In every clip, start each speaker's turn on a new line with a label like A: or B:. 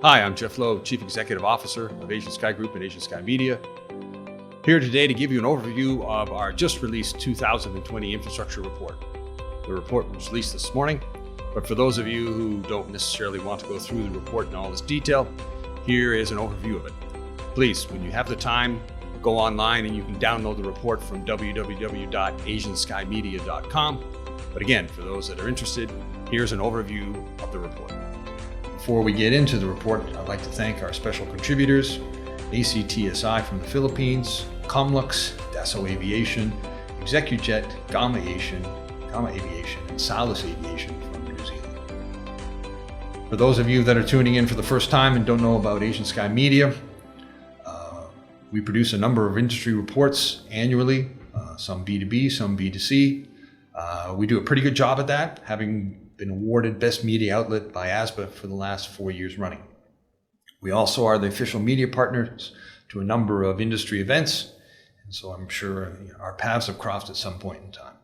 A: Hi, I'm Jeff Lowe, Chief Executive Officer of Asian Sky Group and Asian Sky Media. Here today to give you an overview of our just released 2020 infrastructure report. The report was released this morning, but for those of you who don't necessarily want to go through the report in all its detail, here is an overview of it. Please, when you have the time, go online and you can download the report from www.asianskymedia.com. But again, for those that are interested, here's an overview of the report. Before we get into the report, I'd like to thank our special contributors, ACTSI from the Philippines, Comlux, Dassault Aviation, ExecuJet, Gamma Aviation, and Salus Aviation from New Zealand. For those of you that are tuning in for the first time and don't know about Asian Sky Media, we produce a number of industry reports annually, some B2B, some B2C. We do a pretty good job at that, having been awarded Best Media Outlet by ASBA for the last 4 years running. We also are the official media partners to a number of industry events, and so I'm sure our paths have crossed at some point in time.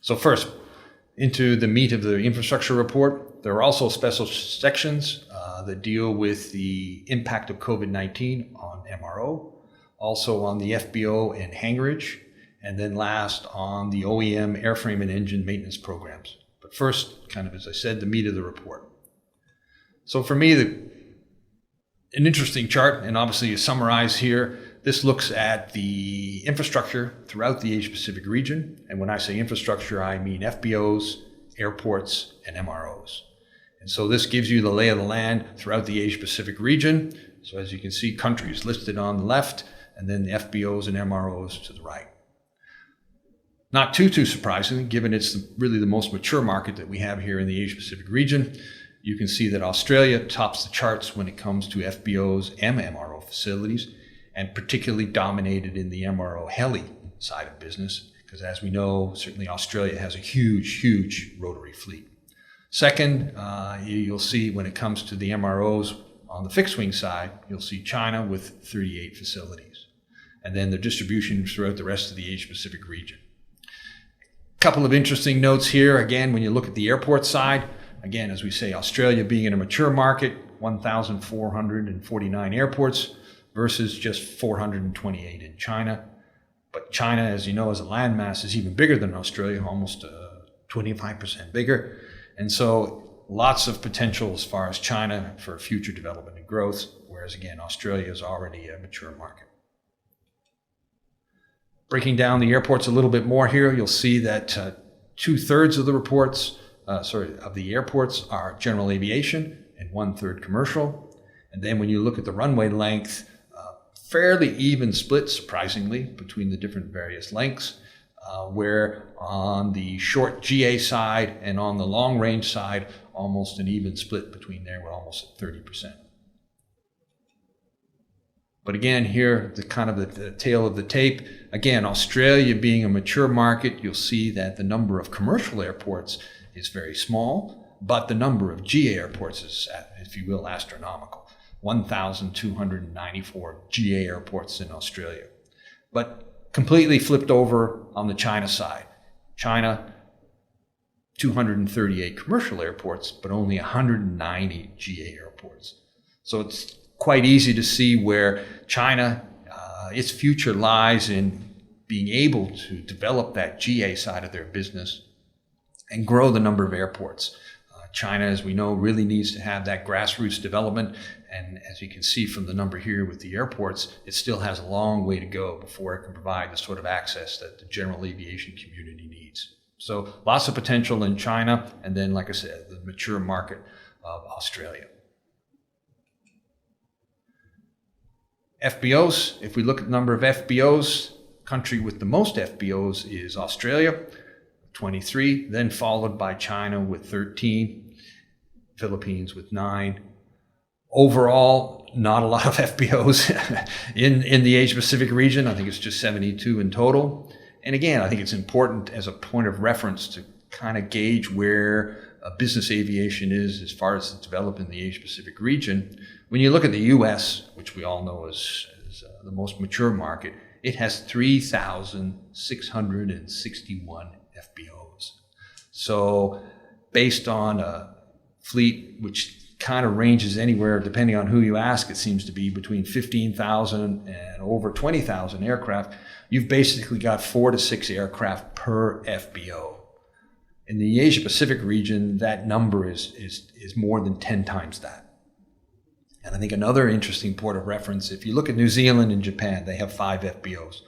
A: So first, into the meat of the infrastructure report, there are also special sections that deal with the impact of COVID-19 on MRO, also on the FBO and Hangarage, and then last on the OEM airframe and engine maintenance programs. But first, kind of as I said, the meat of the report. So for me, an interesting chart, and obviously you summarize here, this looks at the infrastructure throughout the Asia-Pacific region. And when I say infrastructure, I mean FBOs, airports, and MROs. And so this gives you the lay of the land throughout the Asia-Pacific region. So as you can see, countries listed on the left, and then the FBOs and MROs to the right. Not too surprising, given it's really the most mature market that we have here in the Asia-Pacific region. You can see that Australia tops the charts when it comes to FBOs and MRO facilities, and particularly dominated in the MRO heli side of business, because as we know, certainly Australia has a huge rotary fleet. Second, you'll see when it comes to the MROs on the fixed wing side, you'll see China with 38 facilities, and then the distribution throughout the rest of the Asia-Pacific region. Couple of interesting notes here. Again, when you look at the airport side, again, as we say, Australia being in a mature market, 1,449 airports versus just 428 in China. But China, as you know, as a landmass is even bigger than Australia, almost 25% bigger. And so lots of potential as far as China for future development and growth, whereas again, Australia is already a mature market. Breaking down the airports a little bit more here, you'll see that 2/3 of the reports, of the airports are general aviation and 1/3 commercial. And then when you look at the runway length, fairly even split, surprisingly, between the different various lengths, where on the short GA side and on the long range side, almost an even split between there, we're almost at 30%. But again, here, the kind of the tail of the tape, again, Australia being a mature market, you'll see that the number of commercial airports is very small, but the number of GA airports is, if you will, astronomical. 1,294 GA airports in Australia. But completely flipped over on the China side. China, 238 commercial airports, but only 190 GA airports. So it's quite easy to see where China, its future lies in being able to develop that GA side of their business and grow the number of airports. China, as we know, really needs to have that grassroots development. And as you can see from the number here with the airports, it still has a long way to go before it can provide the sort of access that the general aviation community needs. So lots of potential in China. And then, like I said, the mature market of Australia. FBOs, if we look at the number of FBOs, country with the most FBOs is Australia, 23, then followed by China with 13, Philippines with 9. Overall, not a lot of FBOs in the Asia-Pacific region. I think it's just 72 in total. And again, I think it's important as a point of reference to kind of gauge where business aviation is as far as it's developed in the Asia-Pacific region. When you look at the US, which we all know is the most mature market, it has 3,661 FBOs. So based on a fleet, which kind of ranges anywhere, depending on who you ask, it seems to be between 15,000 and over 20,000 aircraft. You've basically got 4 to 6 aircraft per FBO. In the Asia Pacific region, that number is more than 10 times that. And I think another interesting point of reference, if you look at New Zealand and Japan, they have 5 FBOs.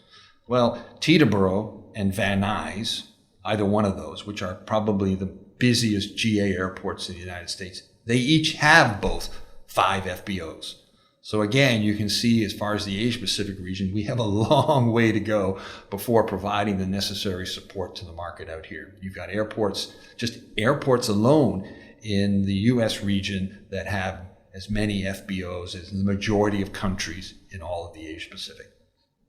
A: Well, Teterboro and Van Nuys, either one of those, which are probably the busiest GA airports in the United States, they each have both 5 FBOs. So again, you can see as far as the Asia Pacific region, we have a long way to go before providing the necessary support to the market out here. You've got airports, just airports alone in the US region that have as many FBOs as the majority of countries in all of the Asia Pacific.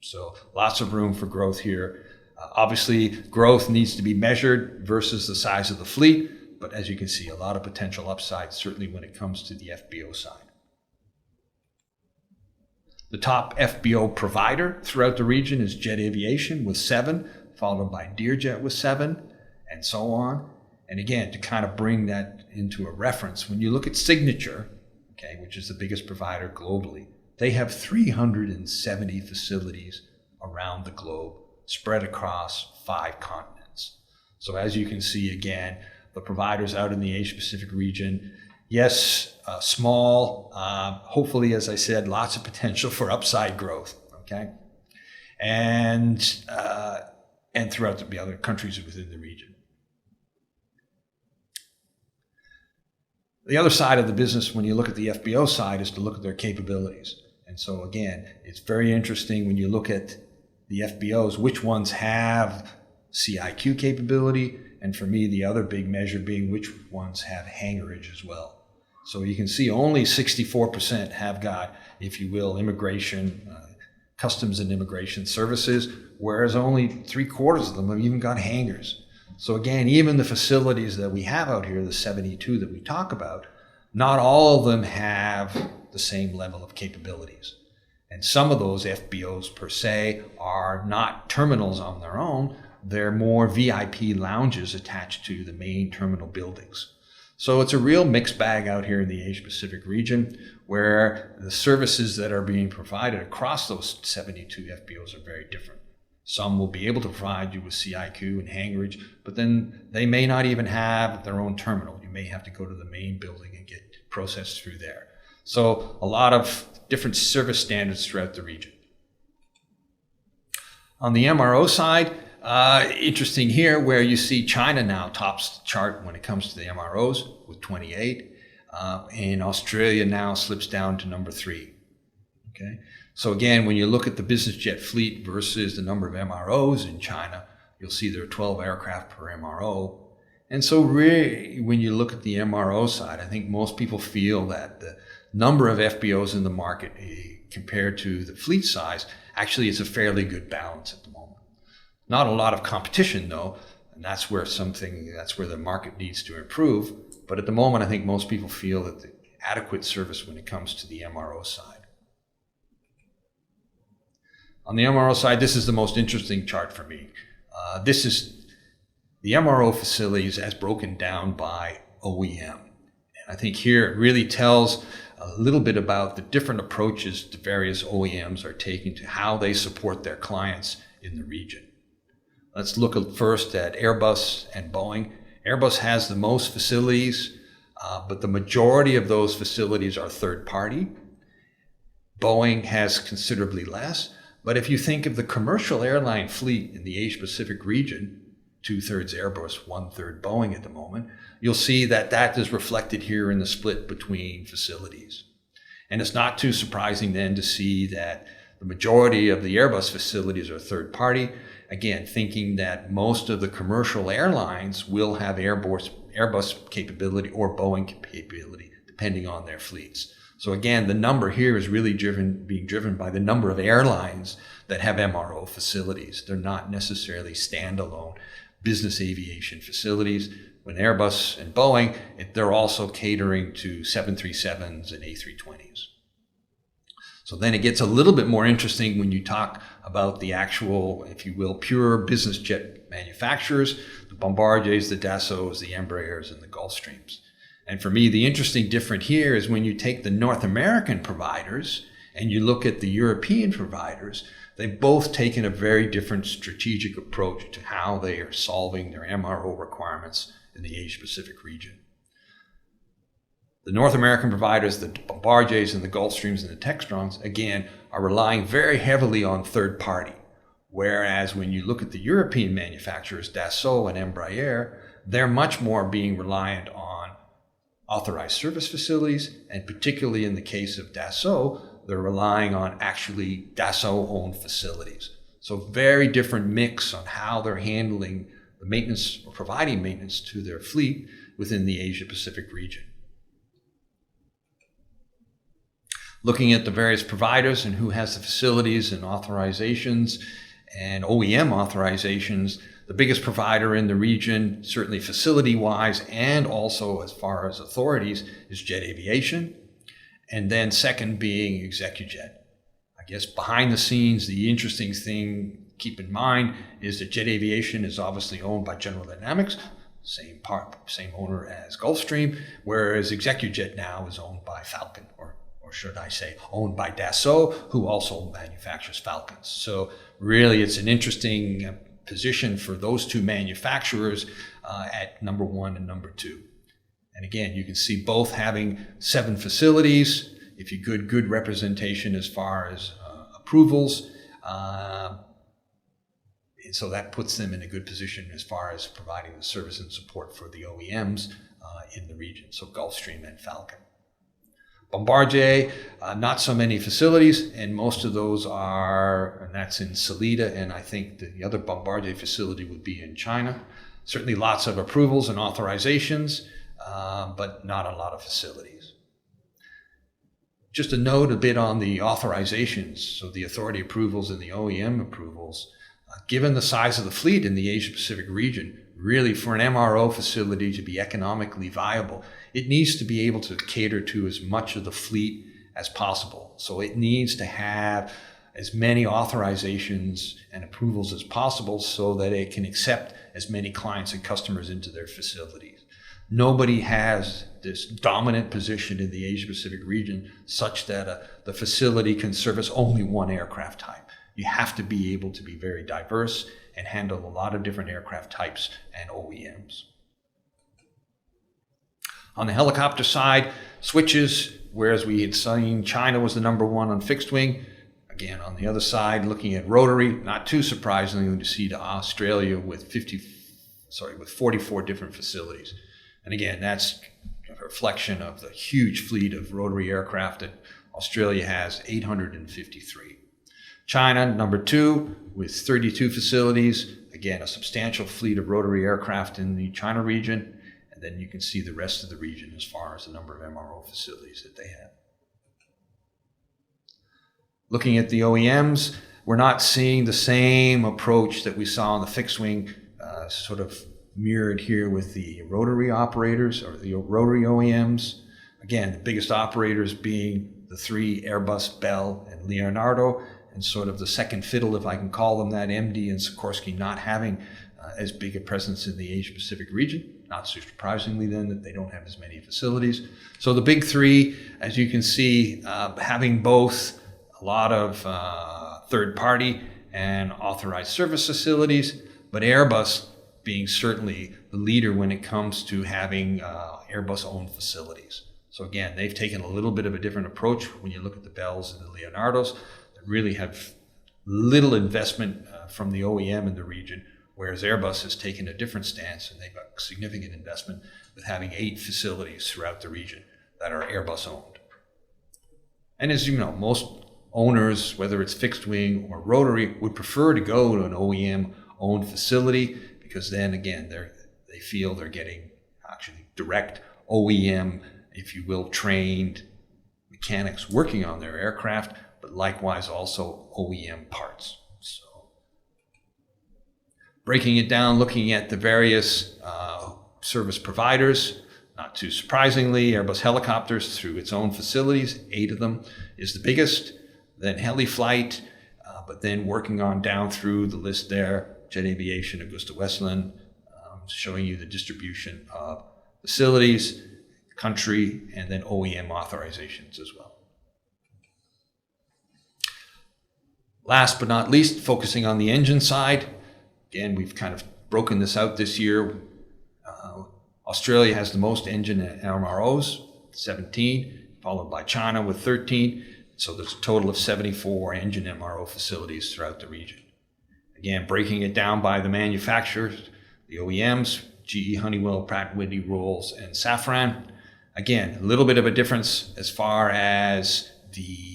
A: So lots of room for growth here. Obviously, growth needs to be measured versus the size of the fleet, but as you can see, a lot of potential upside, certainly when it comes to the FBO side. The top FBO provider throughout the region is Jet Aviation with 7, followed by Deerjet with 7, and so on. And again, to kind of bring that into a reference, when you look at Signature, okay, which is the biggest provider globally, they have 370 facilities around the globe, spread across 5 continents. So as you can see, again, the providers out in the Asia Pacific region, yes, small, hopefully, as I said, lots of potential for upside growth, okay? And throughout the other countries within the region. The other side of the business, when you look at the FBO side, is to look at their capabilities. And so again, it's very interesting when you look at the FBOs, which ones have CIQ capability, and for me, the other big measure being which ones have hangarage as well. So you can see only 64% have got, if you will, immigration, customs and immigration services, whereas only 3/4 of them have even got hangars. So again, even the facilities that we have out here, the 72 that we talk about, not all of them have the same level of capabilities. And some of those FBOs per se are not terminals on their own, they're more VIP lounges attached to the main terminal buildings. So it's a real mixed bag out here in the Asia Pacific region where the services that are being provided across those 72 FBOs are very different. Some will be able to provide you with CIQ and hangarage, but then they may not even have their own terminal. You may have to go to the main building and get processed through there. So a lot of different service standards throughout the region. On the MRO side, interesting here where you see China now tops the chart when it comes to the MROs with 28, and Australia now slips down to number 3. Okay, so again, when you look at the business jet fleet versus the number of MROs in China, you'll see there are 12 aircraft per MRO. And so really, when you look at the MRO side, I think most people feel that the number of FBOs in the market compared to the fleet size, actually it's a fairly good balance at the moment. Not a lot of competition though, and that's where the market needs to improve. But at the moment, I think most people feel that the adequate service when it comes to the MRO side. On the MRO side, this is the most interesting chart for me. This is the MRO facilities as broken down by OEM. And I think here it really tells a little bit about the different approaches the various OEMs are taking to how they support their clients in the region. Let's look first at Airbus and Boeing. Airbus has the most facilities, but the majority of those facilities are third party. Boeing has considerably less. But if you think of the commercial airline fleet in the Asia Pacific region, 2/3 Airbus, 1/3 Boeing at the moment, you'll see that that is reflected here in the split between facilities. And it's not too surprising then to see that the majority of the Airbus facilities are third party, again, thinking that most of the commercial airlines will have Airbus capability or Boeing capability, depending on their fleets. So again, the number here is really being driven by the number of airlines that have MRO facilities. They're not necessarily standalone business aviation facilities. When Airbus and Boeing, they're also catering to 737s and A320s. So then it gets a little bit more interesting when you talk about the actual, if you will, pure business jet manufacturers, the Bombardiers, the Dassaults, the Embraers, and the Gulfstreams. And for me, the interesting difference here is when you take the North American providers and you look at the European providers, they've both taken a very different strategic approach to how they are solving their MRO requirements in the Asia-Pacific region. The North American providers, the Bombardiers and the Gulfstreams and the Textrons, again, are relying very heavily on third party. Whereas when you look at the European manufacturers, Dassault and Embraer, they're much more being reliant on authorized service facilities, and particularly in the case of Dassault, they're relying on actually Dassault-owned facilities. So very different mix on how they're handling the maintenance or providing maintenance to their fleet within the Asia-Pacific region. Looking at the various providers and who has the facilities and authorizations and OEM authorizations, the biggest provider in the region, certainly facility-wise and also as far as authorities, is Jet Aviation. And then second being ExecuJet. I guess behind the scenes, the interesting thing to keep in mind is that Jet Aviation is obviously owned by General Dynamics, same owner as Gulfstream, whereas ExecuJet now is owned by Falcon, or should I say, owned by Dassault, who also manufactures Falcons. So really, it's an interesting position for those two manufacturers at number one and number two. And again, you can see both having 7 facilities, if you good representation as far as approvals. And so that puts them in a good position as far as providing the service and support for the OEMs in the region, so Gulfstream and Falcon. Bombardier, not so many facilities, and most of those are, and that's in Salida, and I think the other Bombardier facility would be in China. Certainly lots of approvals and authorizations, but not a lot of facilities. Just a note a bit on the authorizations, so the authority approvals and the OEM approvals. Given the size of the fleet in the Asia-Pacific region, really for an MRO facility to be economically viable, it needs to be able to cater to as much of the fleet as possible. So it needs to have as many authorizations and approvals as possible so that it can accept as many clients and customers into their facilities. Nobody has this dominant position in the Asia-Pacific region such that the facility can service only one aircraft type. You have to be able to be very diverse and handle a lot of different aircraft types and OEMs. On the helicopter side, switches, whereas we had seen China was the number one on fixed wing. Again, on the other side, looking at rotary, not too surprisingly to see to Australia with 44 different facilities. And again, that's a reflection of the huge fleet of rotary aircraft that Australia has, 853. China, number 2, with 32 facilities. Again, a substantial fleet of rotary aircraft in the China region. And then you can see the rest of the region as far as the number of MRO facilities that they have. Looking at the OEMs, we're not seeing the same approach that we saw on the fixed wing, sort of mirrored here with the rotary operators or the rotary OEMs. Again, the biggest operators being the 3 Airbus, Bell, and Leonardo, and sort of the second fiddle, if I can call them that, MD and Sikorsky not having as big a presence in the Asia-Pacific region. Not so surprisingly then that they don't have as many facilities. So the big 3, as you can see, having both a lot of third-party and authorized service facilities, but Airbus being certainly the leader when it comes to having Airbus-owned facilities. So again, they've taken a little bit of a different approach when you look at the Bells and the Leonardos that really have little investment from the OEM in the region, whereas Airbus has taken a different stance and they've got significant investment with having 8 facilities throughout the region that are Airbus-owned. And as you know, most owners, whether it's fixed wing or rotary, would prefer to go to an OEM-owned facility because then again, they feel they're getting actually direct OEM, if you will, trained mechanics working on their aircraft, but likewise also OEM parts. So breaking it down, looking at the various service providers, not too surprisingly, Airbus Helicopters through its own facilities, 8 of them is the biggest, then HeliFlight, but then working on down through the list there, Jet Aviation, Augusta Westland, showing you the distribution of facilities. country, and then OEM authorizations as well. Last but not least, focusing on the engine side. Again, we've kind of broken this out this year. Australia has the most engine MROs, 17, followed by China with 13. So there's a total of 74 engine MRO facilities throughout the region. Again, breaking it down by the manufacturers, the OEMs, GE, Honeywell, Pratt & Whitney, Rolls, and Safran. Again, a little bit of a difference as far as the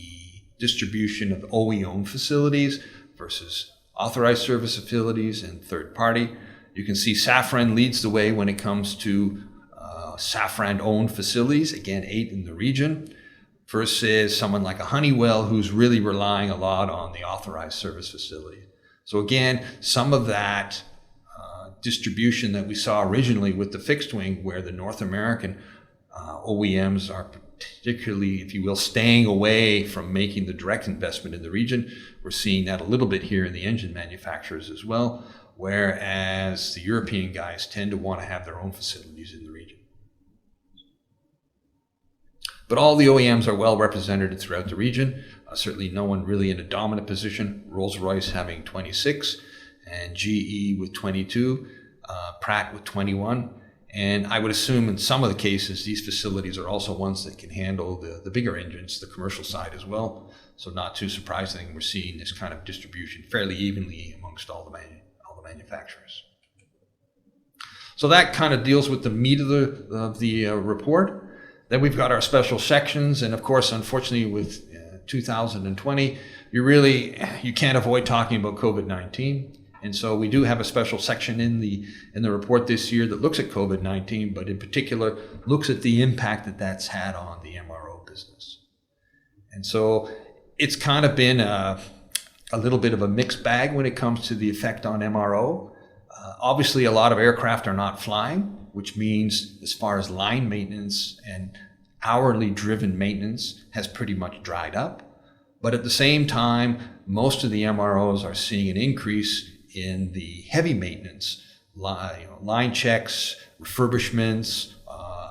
A: distribution of OE-owned facilities versus authorized service facilities and third party. You can see Safran leads the way when it comes to Safran-owned facilities, again, 8 in the region, versus someone like a Honeywell who's really relying a lot on the authorized service facility. So again, some of that distribution that we saw originally with the fixed wing, where the North American OEMs are particularly, if you will, staying away from making the direct investment in the region. We're seeing that a little bit here in the engine manufacturers as well, whereas the European guys tend to want to have their own facilities in the region. But all the OEMs are well represented throughout the region. Certainly no one really in a dominant position. Rolls-Royce having 26, and GE with 22, Pratt with 21. And I would assume in some of the cases, these facilities are also ones that can handle the bigger engines, the commercial side as well. So not too surprising, we're seeing this kind of distribution fairly evenly amongst all the manufacturers. So that kind of deals with the meat of the report. Then we've got our special sections, and of course, unfortunately, with 2020, you can't avoid talking about COVID-19. And so we do have a special section in the report this year that looks at COVID-19, but in particular looks at the impact that that's had on the MRO business. And so it's kind of been a little bit of a mixed bag when it comes to the effect on MRO. Obviously, a lot of aircraft are not flying, which means as far as line maintenance and hourly driven maintenance has pretty much dried up. But at the same time, most of the MROs are seeing an increase in the heavy maintenance, line checks, refurbishments,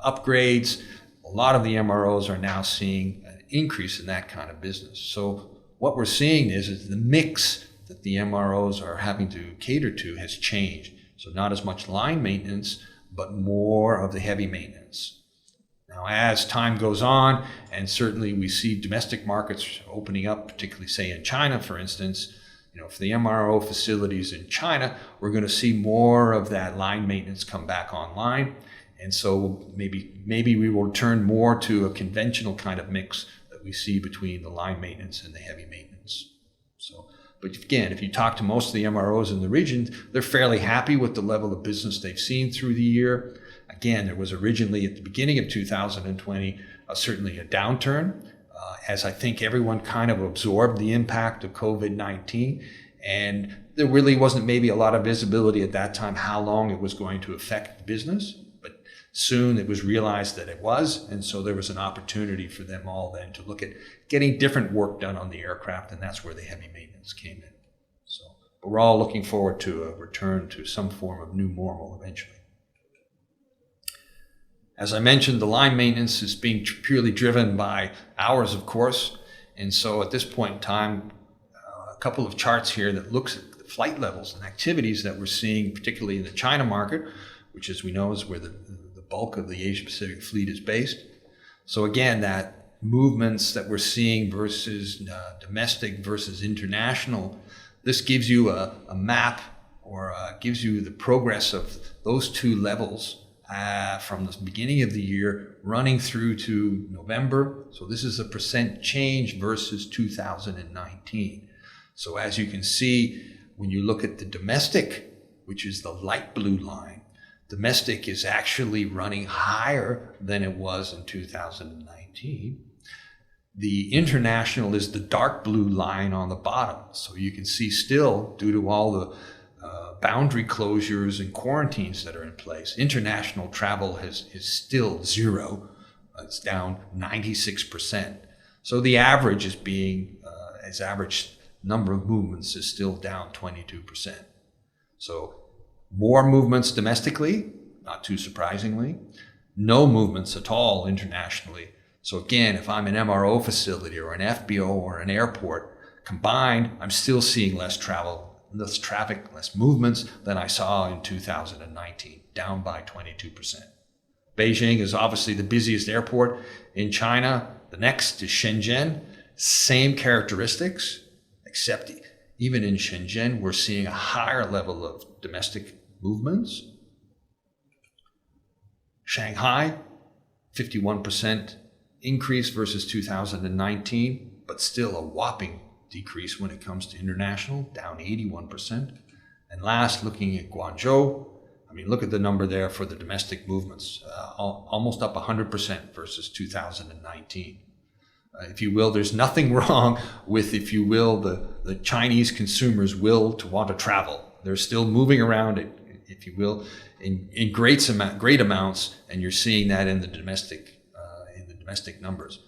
A: upgrades. A lot of the MROs are now seeing an increase in that kind of business. So what we're seeing is the mix that the MROs are having to cater to has changed. So not as much line maintenance, but more of the heavy maintenance. Now, as time goes on, and certainly we see domestic markets opening up, particularly say in China, for instance, for the MRO facilities in China, we're going to see more of that line maintenance come back online. And so maybe we will turn more to a conventional kind of mix that we see between the line maintenance and the heavy maintenance. But again, if you talk to most of the MROs in the region, they're fairly happy with the level of business they've seen through the year. Again, there was originally at the beginning of 2020, certainly a downturn, as I think everyone kind of absorbed the impact of COVID-19. And there really wasn't maybe a lot of visibility at that time how long it was going to affect the business. But soon it was realized that it was. And so there was an opportunity for them all then to look at getting different work done on the aircraft. And that's where the heavy maintenance came in. But we're all looking forward to a return to some form of new normal eventually. As I mentioned, the line maintenance is being purely driven by hours, of course. And so at this point in time, a couple of charts here that looks at the flight levels and activities that we're seeing, particularly in the China market, which as we know is where the bulk of the Asia Pacific fleet is based. So again, that movements that we're seeing versus domestic versus international, this gives you a map or gives you the progress of those two levels from the beginning of the year running through to November. So this is a percent change versus 2019. So as you can see, when you look at the domestic, which is the light blue line, domestic is actually running higher than it was in 2019. The international is the dark blue line on the bottom. So you can see still, due to all the boundary closures and quarantines that are in place, international travel is still zero. It's down 96%. So the average is average number of movements is still down 22%. So more movements domestically, not too surprisingly. no movements at all internationally. So again, if I'm an MRO facility or an FBO or an airport, combined, I'm still seeing less travel, less traffic, less movements than I saw in 2019, down by 22%. Beijing is obviously the busiest airport in China. The next is Shenzhen. Same characteristics, except even in Shenzhen, we're seeing a higher level of domestic movements. Shanghai, 51% increase versus 2019, but still a whopping decrease when it comes to international, down 81%. And last, looking at Guangzhou, I mean, look at the number there for the domestic movements, almost up 100% versus 2019. If you will, there's nothing wrong with, if you will, the Chinese consumers' will to want to travel. They're still moving around, if you will, in great amounts, and you're seeing that in the domestic numbers.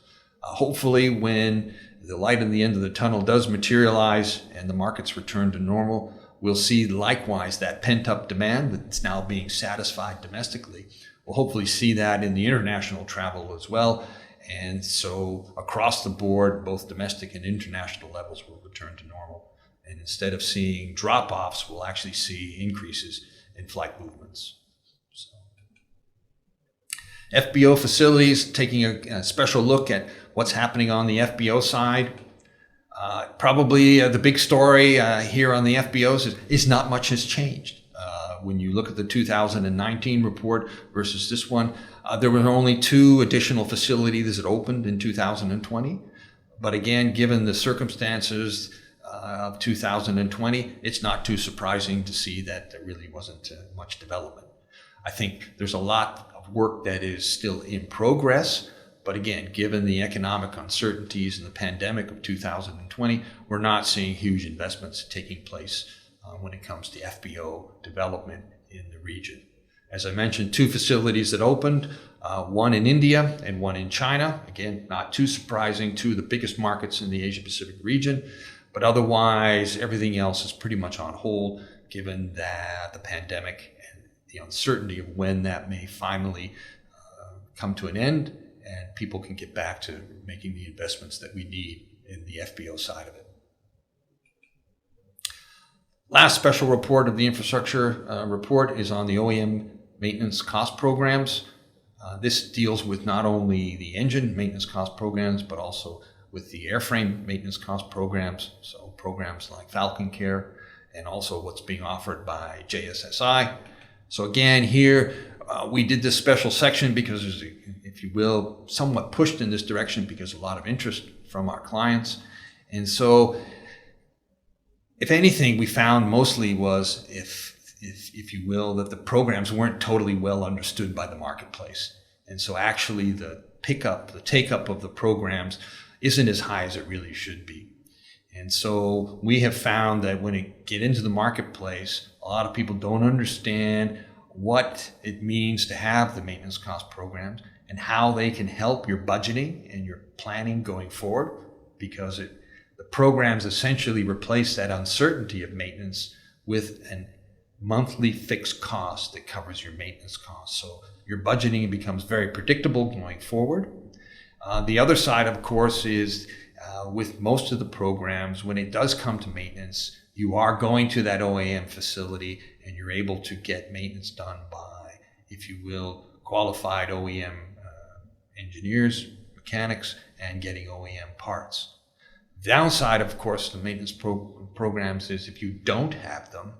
A: Hopefully, when the light at the end of the tunnel does materialize and the markets return to normal, we'll see likewise that pent-up demand that's now being satisfied domestically. We'll hopefully see that in the international travel as well. And so across the board, both domestic and international levels will return to normal. And instead of seeing drop-offs, we'll actually see increases in flight movements. So, FBO facilities, taking a special look at what's happening on the FBO side. Probably the big story here on the FBOs is not much has changed. When you look at the 2019 report versus this one, there were only 2 additional facilities that opened in 2020. But again, given the circumstances of 2020, it's not too surprising to see that there really wasn't much development. I think there's a lot of work that is still in progress. But again, given the economic uncertainties and the pandemic of 2020, we're not seeing huge investments taking place when it comes to FBO development in the region. As I mentioned, 2 facilities that opened, one in India and one in China. Again, not too surprising, 2 of the biggest markets in the Asia-Pacific region. But otherwise, everything else is pretty much on hold, given that the pandemic and the uncertainty of when that may finally come to an end and people can get back to making the investments that we need in the FBO side of it. Last special report of the infrastructure report is on the OEM maintenance cost programs. This deals with not only the engine maintenance cost programs, but also with the airframe maintenance cost programs. So programs like Falcon Care and also what's being offered by JSSI. So again, here we did this special section because there's, if you will, somewhat pushed in this direction because a lot of interest from our clients. And so if anything, we found mostly was, if you will, that the programs weren't totally well understood by the marketplace. And so actually the take-up of the programs isn't as high as it really should be. And so we have found that when it get into the marketplace, a lot of people don't understand what it means to have the maintenance cost programs and how they can help your budgeting and your planning going forward, because the programs essentially replace that uncertainty of maintenance with a monthly fixed cost that covers your maintenance costs. So your budgeting becomes very predictable going forward. The other side, of course, is with most of the programs, when it does come to maintenance, you are going to that OEM facility and you're able to get maintenance done by, if you will, qualified OEM engineers, mechanics, and getting OEM parts. Downside, of course, the maintenance programs is if you don't have them,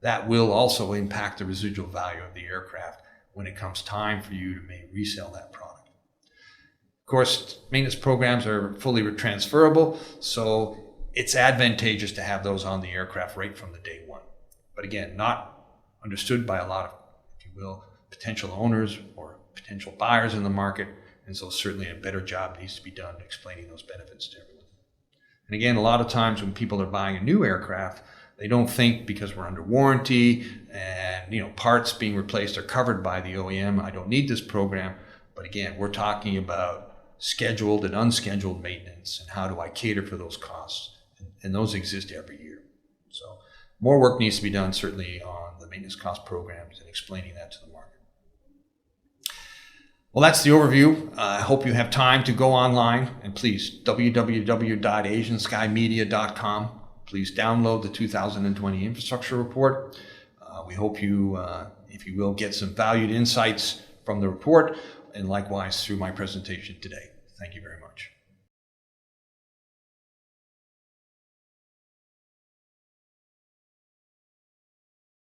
A: that will also impact the residual value of the aircraft when it comes time for you to resell that product. Of course, maintenance programs are fully transferable, so it's advantageous to have those on the aircraft right from the day one. But again, not understood by a lot of, if you will, potential owners or potential buyers in the market. And so certainly a better job needs to be done explaining those benefits to everyone. And again, a lot of times when people are buying a new aircraft, they don't think because we're under warranty and parts being replaced are covered by the OEM, I don't need this program. But again, we're talking about scheduled and unscheduled maintenance and how do I cater for those costs. And those exist every year. So more work needs to be done certainly on the maintenance cost programs and explaining that to the market. Well, that's the overview. I hope you have time to go online, and please, www.asianskymedia.com. Please download the 2020 infrastructure report. We hope you, if you will, get some valued insights from the report, and likewise through my presentation today. Thank you very much.